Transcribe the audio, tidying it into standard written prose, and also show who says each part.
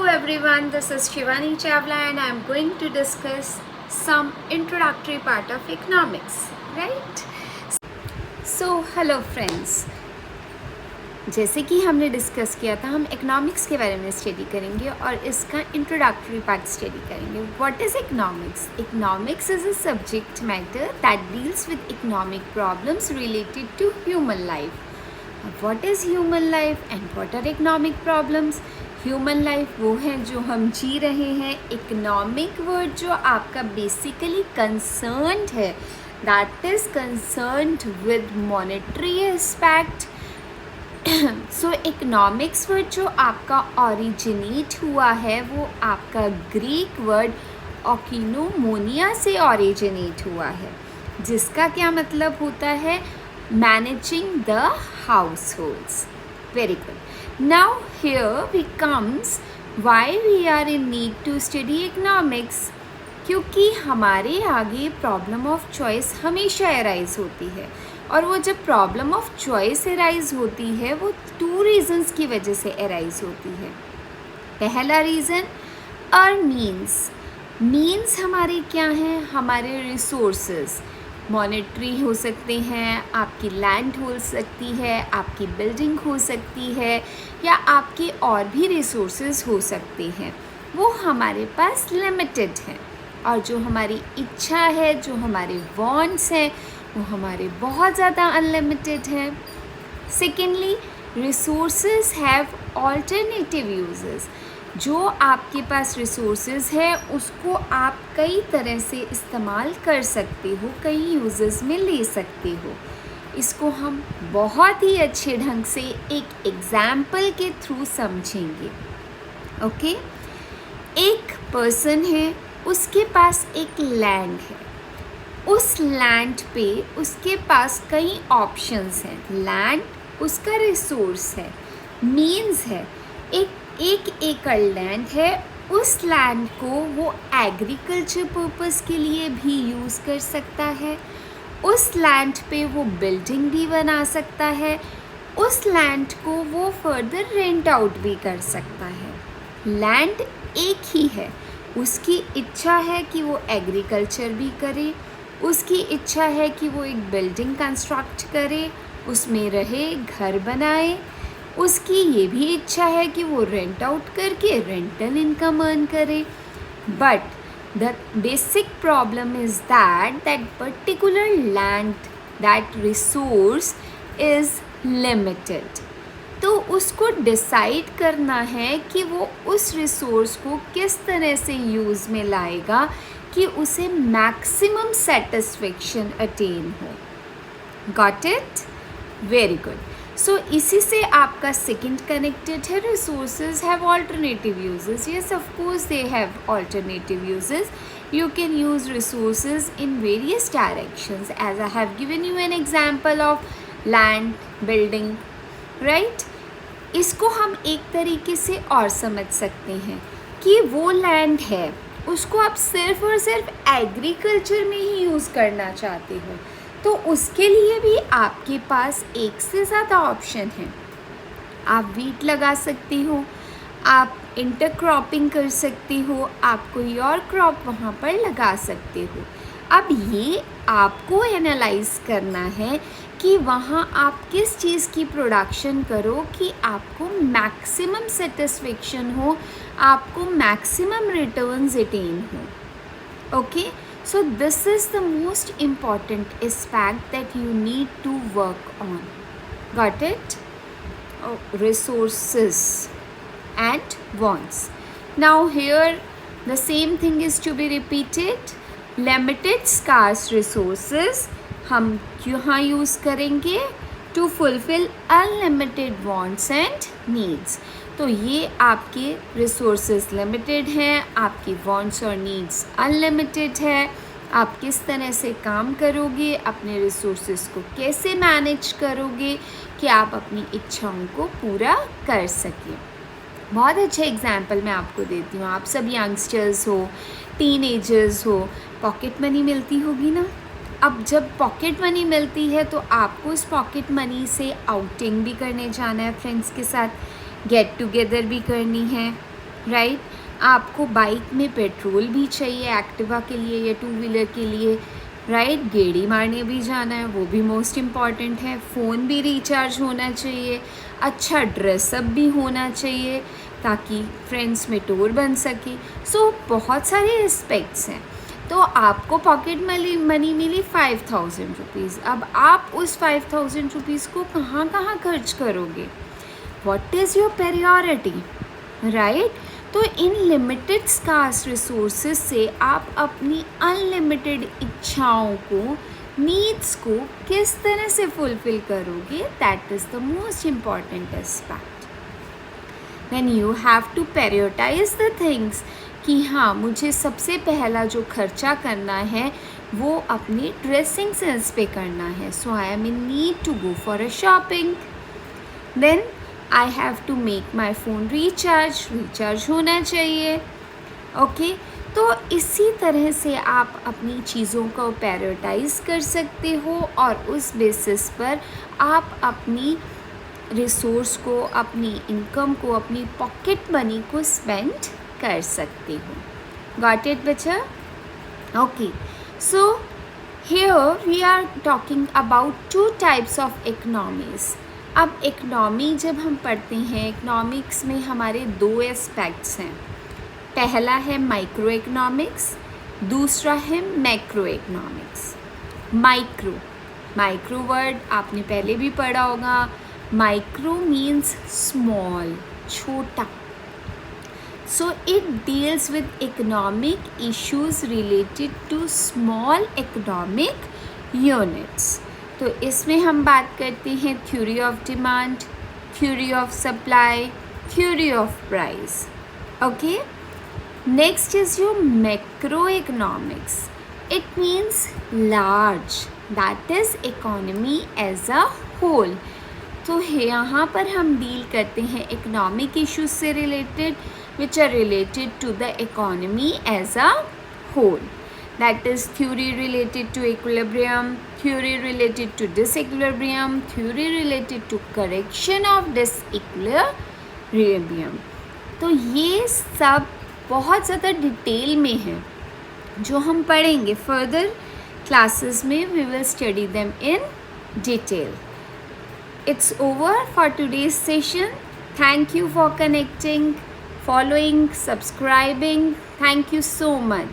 Speaker 1: everyone, this is Shivani Chawla and I am going to discuss some introductory part of economics, right? So, hello friends. जैसे कि हमने discuss किया था, हम economics के बारे में स्टडी करेंगे और इसका इंट्रोडक्टरी पार्ट स्टडी करेंगे. What is economics? Economics is a subject matter that deals with economic problems related to human life. What is human life and what are economic problems? Human life वो है जो हम जी रहे हैं. Economic word जो आपका basically concerned है, that is concerned with monetary aspect. So economics word जो आपका ऑरिजिनेट हुआ है वो आपका ग्रीक वर्ड ओकिनोमोनिया से ऑरिजिनेट हुआ है, जिसका क्या मतलब होता है? Managing the households. Very good. Now here we comes why we are in need to study economics. क्योंकि हमारे आगे प्रॉब्लम ऑफ चॉइस हमेशा अराइज होती है, और वो जब प्रॉब्लम ऑफ चॉइस अराइज होती है वो 2 रीज़न्स की वजह से अराइज होती है. पहला रीज़न अर्न मीन्स हमारे क्या हैं? हमारे रिसोर्सेज मॉनेटरी हो सकते हैं, आपकी लैंड हो सकती है, आपकी बिल्डिंग हो सकती है, या आपके और भी रिसोर्सेज हो सकते हैं. वो हमारे पास लिमिटेड हैं, और जो हमारी इच्छा है, जो हमारे वांट्स हैं, वो हमारे बहुत ज़्यादा अनलिमिटेड हैं. Secondly, resources have alternative uses. जो आपके पास रिसोर्सेज है उसको आप कई तरह से इस्तेमाल कर सकते हो, कई यूजेस में ले सकते हो. इसको हम बहुत ही अच्छे ढंग से एक एग्जाम्पल के थ्रू समझेंगे. ओके, एक पर्सन है, उसके पास एक लैंड है. उस लैंड पे उसके पास कई ऑप्शंस हैं. लैंड उसका रिसोर्स है, मीन्स है. एक एकड़ लैंड है. उस लैंड को वो एग्रीकल्चर पर्पस के लिए भी यूज़ कर सकता है. उस लैंड पे वो बिल्डिंग भी बना सकता है. उस लैंड को वो फर्दर रेंट आउट भी कर सकता है. लैंड एक ही है. उसकी इच्छा है कि वो एग्रीकल्चर भी करे, उसकी इच्छा है कि वो एक बिल्डिंग कंस्ट्रक्ट करे, उसमें रहे, घर बनाए. उसकी ये भी इच्छा है कि वो रेंट आउट करके रेंटल इनकम अर्न करे. But the basic problem is that particular land, that resource is limited. तो उसको डिसाइड करना है कि वो उस रिसोर्स को किस तरह से यूज़ में लाएगा कि उसे मैक्सिमम सेटिस्फेक्शन अटेन हो. Got it? Very good. So इसी से आपका सेकंड कनेक्टेड है. Resources have alternative uses. Yes, of course they have alternative uses. You can use resources in various directions, as I have given you an example of land, building, right? इसको हम एक तरीके से और समझ सकते हैं कि वो लैंड है, उसको आप सिर्फ और सिर्फ एग्रीकल्चर में ही यूज़ करना चाहते हो, तो उसके लिए भी आपके पास एक से ज़्यादा ऑप्शन है. आप वीट लगा सकते हो, आप इंटरक्रॉपिंग कर सकते हो, आप कोई और क्रॉप वहाँ पर लगा सकते हो. अब ये आपको एनालाइज करना है कि वहाँ आप किस चीज़ की प्रोडक्शन करो कि आपको मैक्सिमम सेटिस्फेक्शन हो, आपको मैक्सिमम रिटर्न्स अटेन हो. Okay, so this is the most important aspect that you need to work on. Got it? Resources and wants. Now here the same thing is to be repeated. Limited scarce resources हम यहाँ use करेंगे to fulfill unlimited wants and needs. तो ये आपके resources limited हैं, आपकी wants और needs unlimited है. आप किस तरह से काम करोगे, अपने रिसोर्सेज को कैसे मैनेज करोगे कि आप अपनी इच्छाओं को पूरा कर सकें. बहुत अच्छा एग्जाम्पल मैं आपको देती हूँ. आप सब यंगस्टर्स हो, टीनेजर्स हो, पॉकेट मनी मिलती होगी ना. अब जब पॉकेट मनी मिलती है तो आपको उस पॉकेट मनी से आउटिंग भी करने जाना है, फ्रेंड्स के साथ गेट टुगेदर भी करनी है, राइट? आपको बाइक में पेट्रोल भी चाहिए एक्टिवा के लिए या टू व्हीलर के लिए, राइट? गेड़ी मारने भी जाना है, वो भी मोस्ट इम्पॉर्टेंट है। फ़ोन भी रिचार्ज होना चाहिए, अच्छा ड्रेसअप भी होना चाहिए ताकि फ्रेंड्स में टोर बन सके। सो बहुत सारे एस्पेक्ट्स हैं। तो आपको पॉकेट मनी मिली 5000 रुपीज़। अब आप उस 5000 रुपीज़ को कहाँ कहाँ खर्च करोगे? What is your priority, right? तो इन लिमिटेड स्कार्स रिसोर्सेज से आप अपनी अनलिमिटेड इच्छाओं को, नीड्स को किस तरह से फुलफिल करोगे? That is the most important aspect. Then you have to prioritise the things कि हाँ, मुझे सबसे पहला जो खर्चा करना है वो अपनी ड्रेसिंग सेंस पे करना है। So I am in need to go for a shopping. Then I have to make my phone recharge होना चाहिए। ओके, तो इसी तरह से आप अपनी चीज़ों को प्रायोरिटाइज कर सकते हो और उस बेसिस पर आप अपनी रिसोर्स को, अपनी इनकम को, अपनी पॉकेट मनी को स्पेंड कर सकते हो। गॉट इट बच्चा? Okay, so here we are talking about two types of economies. अब इकनॉमी जब हम पढ़ते हैं, इकनॉमिक्स में हमारे दो एस्पेक्ट्स हैं। पहला है माइक्रो इकनॉमिक्स, दूसरा है मैक्रो इकनॉमिक्स। माइक्रो वर्ड आपने पहले भी पढ़ा होगा। माइक्रो मीन्स स्मॉल, छोटा। So it deals with economic issues related to small economic units. तो इसमें हम बात करते हैं theory of demand, theory of supply, theory of price. Okay, next is your macro economics. It means large, that is economy as a whole. तो यहाँ पर हम डील करते हैं इकोनॉमिक इश्यूज से related which are related to the economy as a whole. That is theory related to equilibrium, theory related to disequilibrium, theory related to correction of disequilibrium. तो ये सब बहुत ज़्यादा डिटेल में है जो हम पढ़ेंगे फर्दर क्लासेस में। we will study them in detail. It's over for today's session. Thank you for connecting, following, subscribing. Thank you so much.